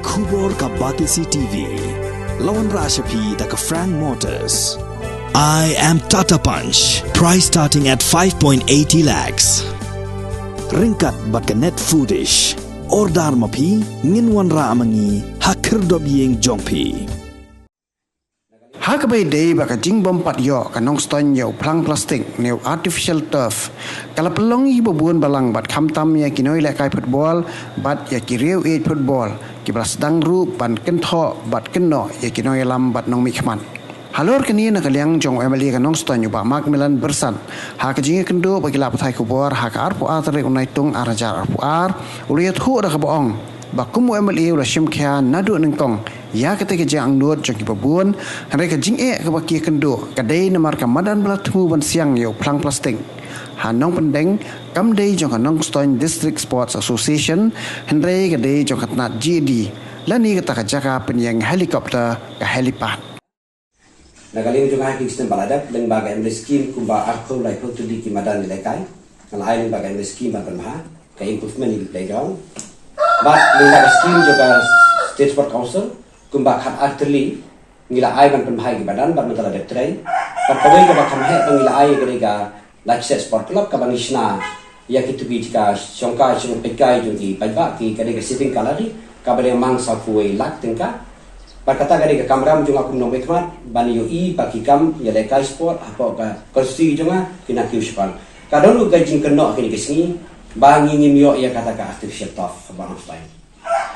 Kubor ka Batisi TV. Lawan Rashapi da ka Frank Motors. I am Tata Punch. Price starting at 5.80 lakhs. Ringkat bat ka Net Foodish. Ordar mapi nginwan ra amangi hakir dob yeng jongpi. Hakabai day baka jing bompat yo kanong ston yo plang plastik new artificial turf. Kala pelong i babun balang bat kamtam ya kinoi lekai football bat ya kiriu e football. Kibras dang ru ban kentho bat kenno ya kinoi lam bat nong mikman. Halor kini nak liang jong emali kanong ston yo ba Macmillan bersan. Haka jinge kendo bagi la patai kubor haka arpu atare unai tung arajar arpu ar uliyat hu da kaboong. Bakumu emali ula shimkha nadu nengkong. Ya ketika jang nuot jong babun mereka jing ke baki kendo kadai namar kamadan belatmu ban siang yo plang plastik hanong pendeng kam dei jong hanong Stone District Sports Association hendrei kadai jong katnat GD lani kata kajaka penyang helikopter ke helipad nagaling jong haki sistem baladak leng baga emre skim kumba akho lai photo di kimadan lekai kala ai leng baga emre skim ban ha ka improvement di playground but leng baga skim juga State Sport Council kumba khat artli ngila ai ban penbahai ki badan ban mentala de trai par kawai ka bakam he ngila ai gerega Lakshya Sport Club ka bangishna ya kitu bi ka shongka chung pekai ju di paiba ki gerega sitting kalari ka bare mang sa kuai lak tingka par kata gerega kamram jung akum no bekmat ban yo i pakikam ya lekai sport apa ka kursi junga kina kiu span ka dulu ga jing kenno kini kesni bangi ngimyo ya kata ka artificial turf ban offline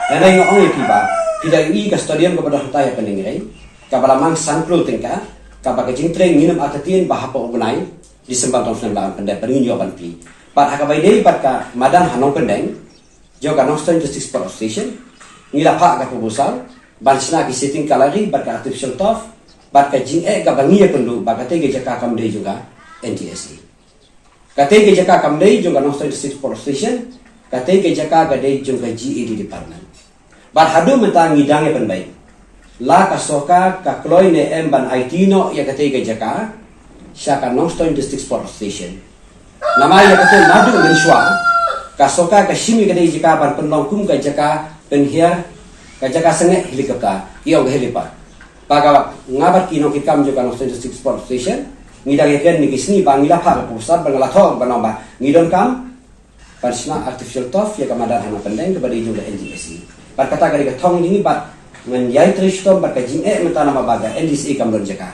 dan ai ngong ki ba tidak i ka stadium kepada hutaya peningrai kabala mang sanklo tingka kabaka jingtreng nginam atatin bahapa ugnai di sembang tahun 19 pendai peringin yo banpi pat hakabai dei pat ka madan hanong pendeng jo ka Stone District Sport Station ngila pa ka proposal bansna ki sitting kalari bat ka artificial turf bat ka jing ka bangi pendu baka tege jaka kam dei juga NTSA ka tege jaka kam dei jo ka Stone District Sport Station ka tege jaka ga dei jo ka GED department bat hadu mentang ngidangnya penbaik la kasoka ka kloi ne emban aitino ya katega jaka syaka Stone District Sport Station nama ya kate nadu menshwa kasoka ka shimi ka jaka ban penlong kum ka jaka penhiar ka jaka senge helikopter iyo ga helipad paga ngabat kino kikam juga Stone District Sport Station ngidang ken ni kisni bangila pa pusat bangala thong banamba ngidon kam parsna artificial turf ya kamadan hana pendeng kepada juga NGSC par kata gari ka thong ini bat men yai tristom bat ka jing meta nama baga NDC kamlon jaka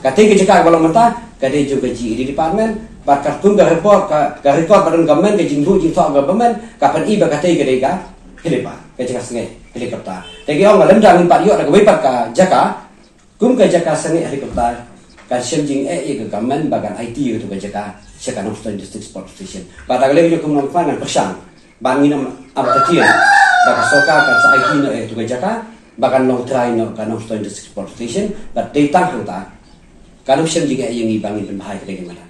kate ke jaka balong meta kade juga GED department bat ka tung ga report ka record badan government ke jing hu jing thok government ka pan i ba kate gari ka helipa ke jaka senge helikopter tegi ong lem jang pat yo da ka wipat ka jaka kum ka jaka senge helikopter ka shem jing ke government bagan IT itu ka jaka syaka Stone District Sport Station pada gale yo kum nong fan persang bangin abatatia baka soka ka sa IT no tu jaka bakan long try no ka Stone District Sport Station but data hangta kanong siyang jiga yung ibangin penbahai ka mana